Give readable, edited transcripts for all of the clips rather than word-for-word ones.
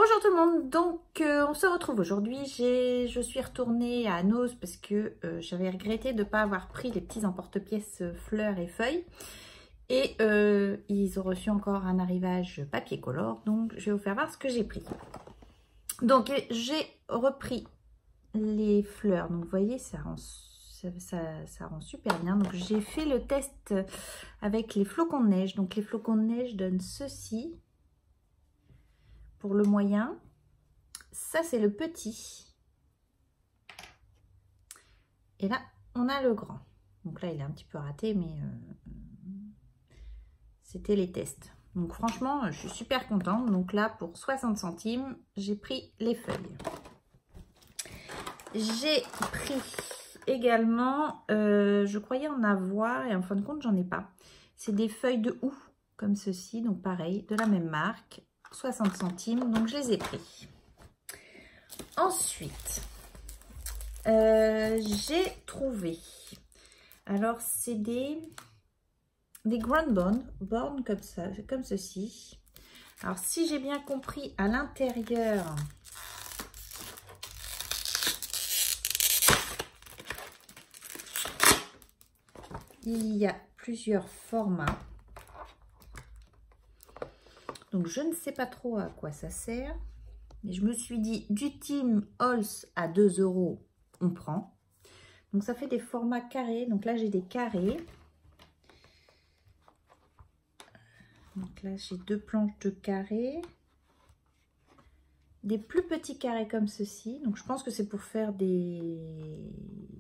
Bonjour tout le monde, donc on se retrouve aujourd'hui. Je suis retournée à Noz parce que j'avais regretté de ne pas avoir pris les petits emporte-pièces fleurs et feuilles. Et ils ont reçu encore un arrivage papier color, donc je vais vous faire voir ce que j'ai pris. Donc j'ai repris les fleurs, donc vous voyez ça rend super bien. Donc j'ai fait le test avec les flocons de neige. Donc les flocons de neige donnent ceci pour le moyen. Ça, c'est le petit. Et là, on a le grand. Donc là, il est un petit peu raté, mais c'était les tests. Donc franchement, je suis super contente. Donc là, pour 60 centimes, j'ai pris les feuilles. J'ai pris également, je croyais en avoir, et en fin de compte, j'en ai pas. C'est des feuilles de houx, comme ceci. Donc pareil, de la même marque. 60 centimes, donc je les ai pris. Ensuite, j'ai trouvé, alors c'est des grand bornes comme ça, comme ceci. Alors si j'ai bien compris, à l'intérieur, il y a plusieurs formats. Donc je ne sais pas trop à quoi ça sert. Mais je me suis dit, du Team Halls à 2 €, on prend. Donc ça fait des formats carrés. Donc là, j'ai des carrés. Donc là, j'ai 2 planches de carrés. Des plus petits carrés comme ceci. Donc je pense que c'est pour faire des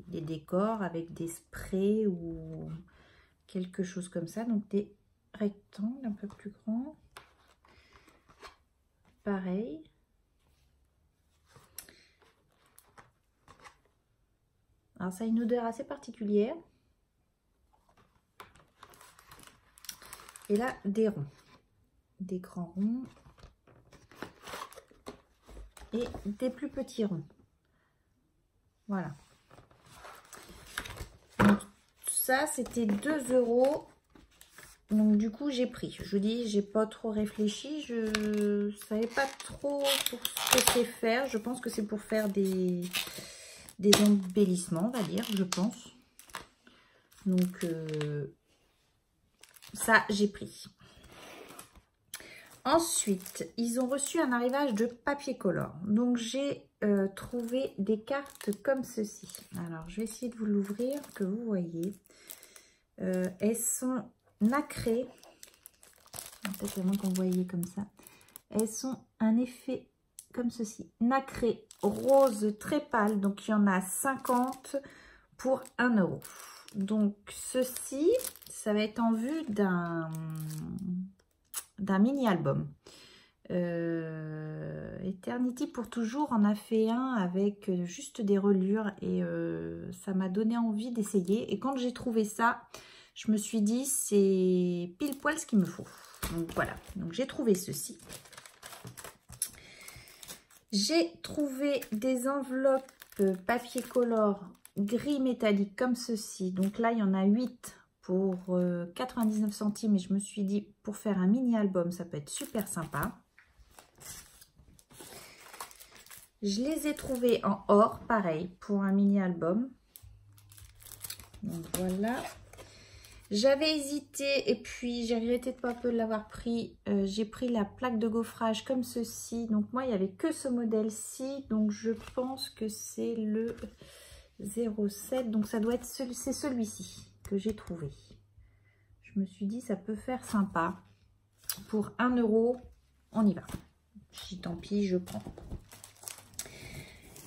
décors avec des sprays ou quelque chose comme ça. Donc des rectangles un peu plus grands. Pareil. Alors ça a une odeur assez particulière. Et là, des ronds. Des grands ronds. Et des plus petits ronds. Voilà. Donc ça, c'était 2 €. Donc du coup, j'ai pris. Je vous dis, j'ai pas trop réfléchi. Je savais pas trop pour ce que c'est faire. Je pense que c'est pour faire des embellissements, on va dire, je pense. Donc ça, j'ai pris. Ensuite, ils ont reçu un arrivage de papier color. Donc j'ai trouvé des cartes comme ceci. Alors, je vais essayer de vous l'ouvrir, que vous voyez. Elles sont nacrées. Peut-être avant qu'on voyait comme ça. Elles sont un effet comme ceci. Nacré rose très pâle. Donc il y en a 50 pour 1 €. Donc ceci, ça va être en vue d'un mini album. Eternity pour toujours en a fait un avec juste des reliures et ça m'a donné envie d'essayer. Et quand j'ai trouvé ça, je me suis dit c'est pile poil ce qu'il me faut. Donc voilà, donc j'ai trouvé ceci. J'ai trouvé des enveloppes papier color gris métallique comme ceci. Donc là, il y en a 8 pour 99 centimes. Et je me suis dit, pour faire un mini album, ça peut être super sympa. Je les ai trouvés en or, pareil, pour un mini album. Donc voilà. J'avais hésité et puis j'ai regretté de pas peu l'avoir pris. J'ai pris la plaque de gaufrage comme ceci. Donc moi, il n'y avait que ce modèle-ci. Donc je pense que c'est le 07. Donc ça doit être c'est celui-ci que j'ai trouvé. Je me suis dit, ça peut faire sympa. Pour 1 €, on y va. Si tant pis, je prends.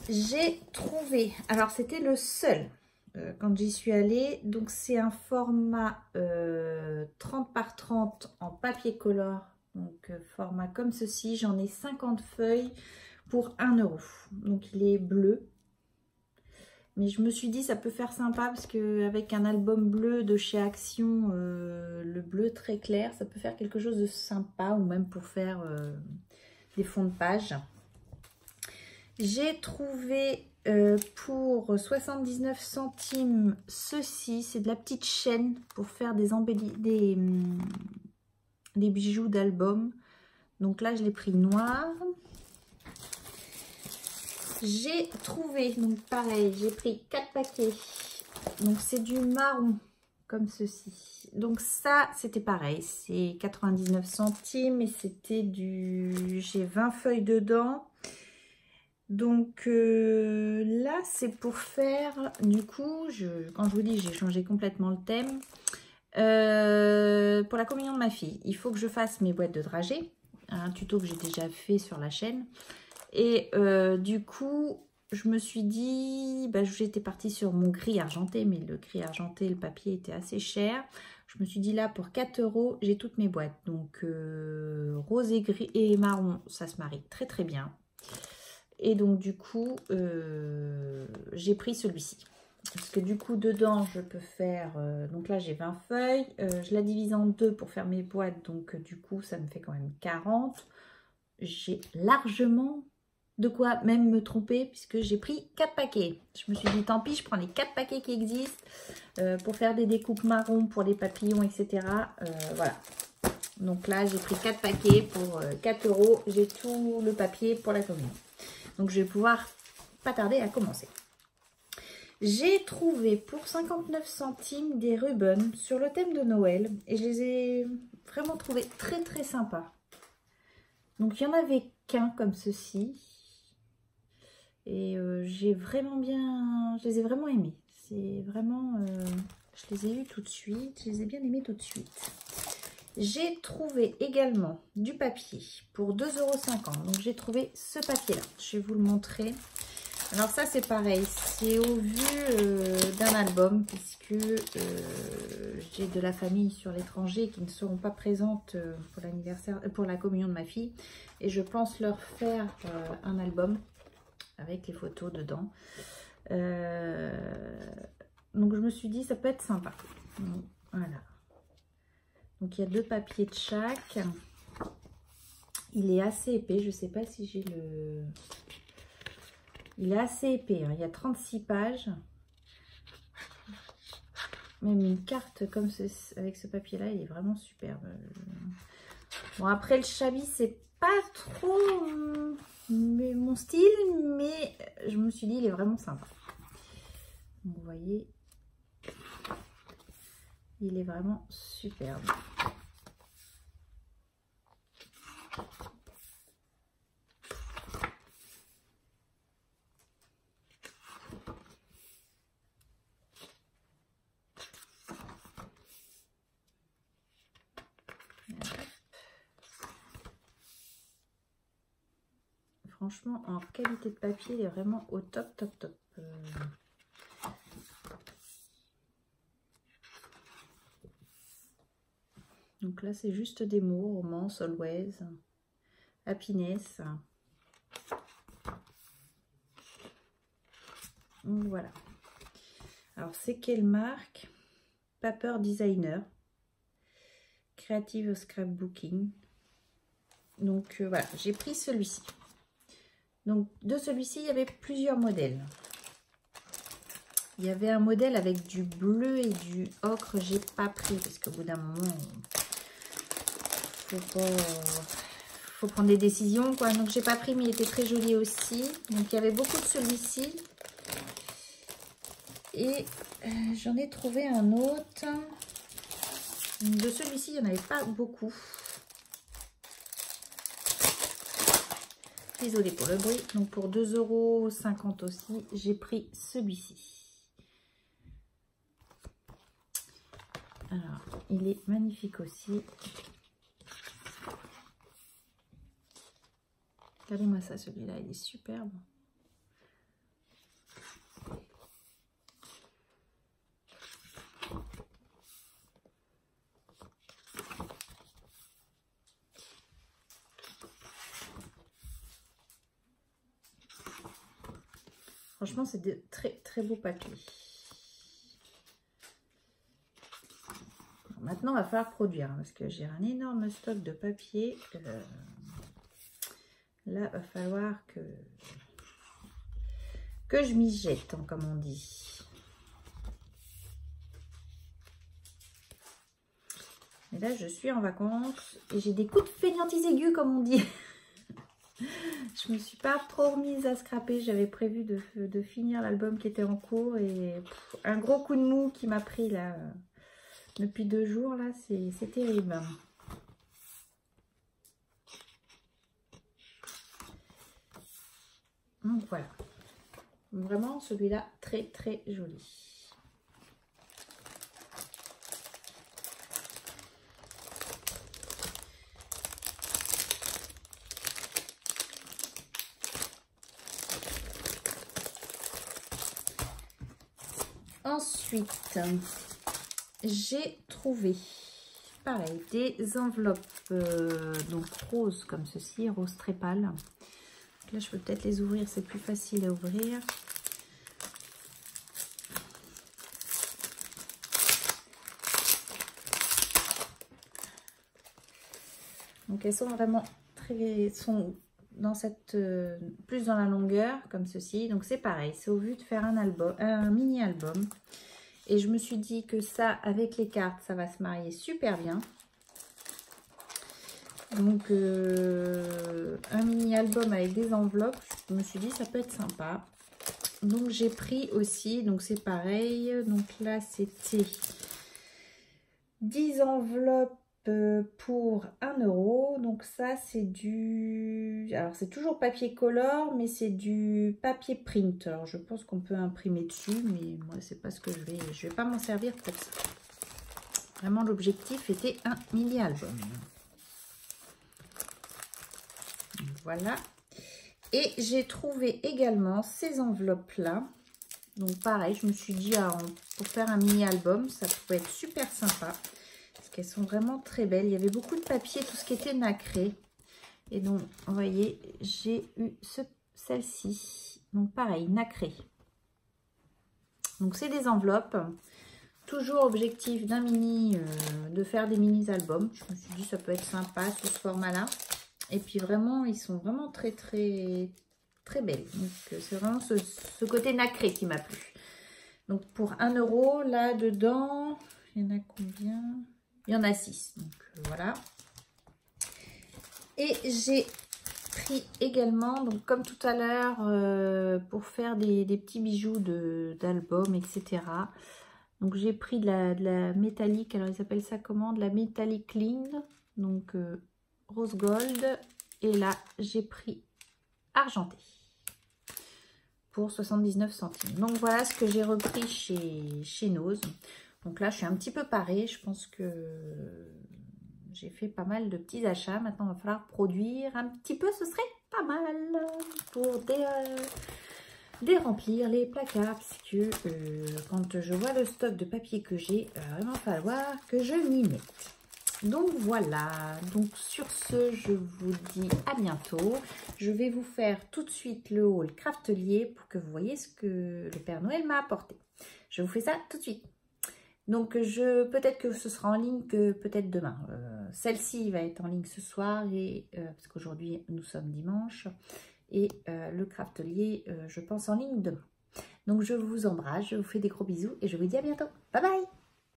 J'ai trouvé, alors c'était le seul quand j'y suis allée. Donc c'est un format 30 par 30 en papier color. Donc format comme ceci. J'en ai 50 feuilles pour 1 €. Donc il est bleu. Mais je me suis dit ça peut faire sympa parce qu'avec un album bleu de chez Action, le bleu très clair, ça peut faire quelque chose de sympa ou même pour faire des fonds de page. J'ai trouvé pour 79 centimes ceci, c'est de la petite chaîne pour faire des bijoux d'album. Donc là je l'ai pris noir. J'ai trouvé, donc pareil, j'ai pris 4 paquets. Donc c'est du marron, comme ceci. Donc ça, c'était pareil, c'est 99 centimes et c'était du... J'ai 20 feuilles dedans. Donc là, c'est pour faire, du coup, quand je vous dis, j'ai changé complètement le thème. Pour la communion de ma fille, il faut que je fasse mes boîtes de dragées, un tuto que j'ai déjà fait sur la chaîne. Et du coup, je me suis dit, bah, j'étais partie sur mon gris argenté, mais le gris argenté, le papier était assez cher. Je me suis dit là, pour 4 €, j'ai toutes mes boîtes. Donc rose et gris et marron, ça se marie très très bien. Et donc du coup, j'ai pris celui-ci. Parce que du coup, dedans, je peux faire... donc là, j'ai 20 feuilles. Je la divise en deux pour faire mes boîtes. Donc du coup, ça me fait quand même 40. J'ai largement de quoi même me tromper puisque j'ai pris 4 paquets. Je me suis dit, tant pis, je prends les 4 paquets qui existent pour faire des découpes marron pour les papillons, etc. Voilà. Donc là, j'ai pris 4 paquets pour 4 €. J'ai tout le papier pour la communion. Donc, je vais pouvoir pas tarder à commencer. J'ai trouvé pour 59 centimes des ribbons sur le thème de Noël. Et je les ai vraiment trouvés très, très sympas. Donc, il n'y en avait qu'un comme ceci. Et j'ai vraiment bien... Je les ai vraiment aimés. C'est vraiment... je les ai eus tout de suite. Je les ai bien aimés tout de suite. J'ai trouvé également du papier pour 2,50 €. Donc, j'ai trouvé ce papier-là. Je vais vous le montrer. Alors, ça, c'est pareil. C'est au vu d'un album puisque j'ai de la famille sur l'étranger qui ne seront pas présentes pour l'anniversaire, pour la communion de ma fille. Et je pense leur faire un album avec les photos dedans. Donc, je me suis dit, ça peut être sympa. Donc, voilà. Donc, il y a 2 papiers de chaque. Il est assez épais. Je ne sais pas si j'ai le... Il est assez épais. Hein. Il y a 36 pages. Même une carte comme avec ce papier-là, il est vraiment superbe. Bon, après, le chablis, c'est pas trop mon style, mais je me suis dit, il est vraiment sympa. Donc, vous voyez, il est vraiment superbe. Franchement, en qualité de papier, il est vraiment au top, top, top. Donc là, c'est juste des mots, romance, always, happiness. Donc voilà. Alors, c'est quelle marque? Paper Designer. Creative Scrapbooking. Donc voilà, j'ai pris celui-ci. Donc de celui-ci, il y avait plusieurs modèles. Il y avait un modèle avec du bleu et du ocre. J'ai pas pris parce qu'au bout d'un moment, faut prendre des décisions, quoi. Donc j'ai pas pris, mais il était très joli aussi. Donc il y avait beaucoup de celui-ci. Et j'en ai trouvé un autre. De celui-ci, il n'y en avait pas beaucoup. Désolée pour le bruit. Donc pour 2,50 € aussi, j'ai pris celui-ci. Alors, il est magnifique aussi. Regardez-moi ça, celui-là, il est superbe. Franchement, c'est de très très beaux papiers. Maintenant, il va falloir produire parce que j'ai un énorme stock de papier. Là, il va falloir que je m'y jette, hein, comme on dit. Et là, je suis en vacances et j'ai des coups de fainéantise aiguë, comme on dit. Je me suis pas trop remise à scraper. J'avais prévu de finir l'album qui était en cours. Et un gros coup de mou qui m'a pris là depuis 2 jours. Là, c'est terrible. Donc voilà. Vraiment celui-là très très joli. Ensuite, j'ai trouvé, pareil, des enveloppes donc roses comme ceci, rose très pâle. Donc là, je peux peut-être les ouvrir, c'est plus facile à ouvrir. Donc elles sont vraiment très, dans cette plus dans la longueur comme ceci. Donc c'est pareil, c'est au vu de faire un album, un mini album. Et je me suis dit que ça, avec les cartes, ça va se marier super bien. Donc, un mini-album avec des enveloppes, je me suis dit, ça peut être sympa. Donc, j'ai pris aussi, donc c'est pareil. Donc là, c'était 10 enveloppes pour 1 €. Donc ça, c'est du... Alors, c'est toujours papier color, mais c'est du papier print. Alors, je pense qu'on peut imprimer dessus, mais moi, c'est pas ce que je vais pas m'en servir pour ça. Vraiment, l'objectif était un mini-album. Voilà. Et j'ai trouvé également ces enveloppes-là. Donc, pareil, je me suis dit, pour faire un mini-album, ça pouvait être super sympa. Parce qu'elles sont vraiment très belles. Il y avait beaucoup de papier, tout ce qui était nacré. Et donc, vous voyez, j'ai eu celle-ci. Donc, pareil, nacré. Donc, c'est des enveloppes. Toujours objectif d'un mini, de faire des mini-albums. Je me suis dit, ça peut être sympa, sous ce format-là. Et puis, vraiment, ils sont vraiment très, très, très belles. Donc, c'est vraiment ce côté nacré qui m'a plu. Donc, pour 1 €, là, dedans, il y en a combien? Il y en a 6. Donc, voilà. Et j'ai pris également, donc comme tout à l'heure, pour faire des petits bijoux d'album, etc. Donc, j'ai pris de la métallique. Alors, ils appellent ça comment? De la métallique clean. Donc, rose gold. Et là, j'ai pris argenté pour 79 centimes. Donc, voilà ce que j'ai repris chez Nose. Donc là, je suis un petit peu parée. Je pense que j'ai fait pas mal de petits achats. Maintenant, il va falloir produire un petit peu. Ce serait pas mal pour déremplir les placards. Puisque quand je vois le stock de papier que j'ai, il va vraiment falloir que je m'y mette. Donc voilà, donc sur ce, je vous dis à bientôt. Je vais vous faire tout de suite le haul Craftelier pour que vous voyez ce que le Père Noël m'a apporté. Je vous fais ça tout de suite. Donc peut-être que ce sera en ligne que peut-être demain. Celle-ci va être en ligne ce soir, et parce qu'aujourd'hui nous sommes dimanche. Et le Craftelier, je pense en ligne demain. Donc je vous embrasse, je vous fais des gros bisous et je vous dis à bientôt. Bye bye!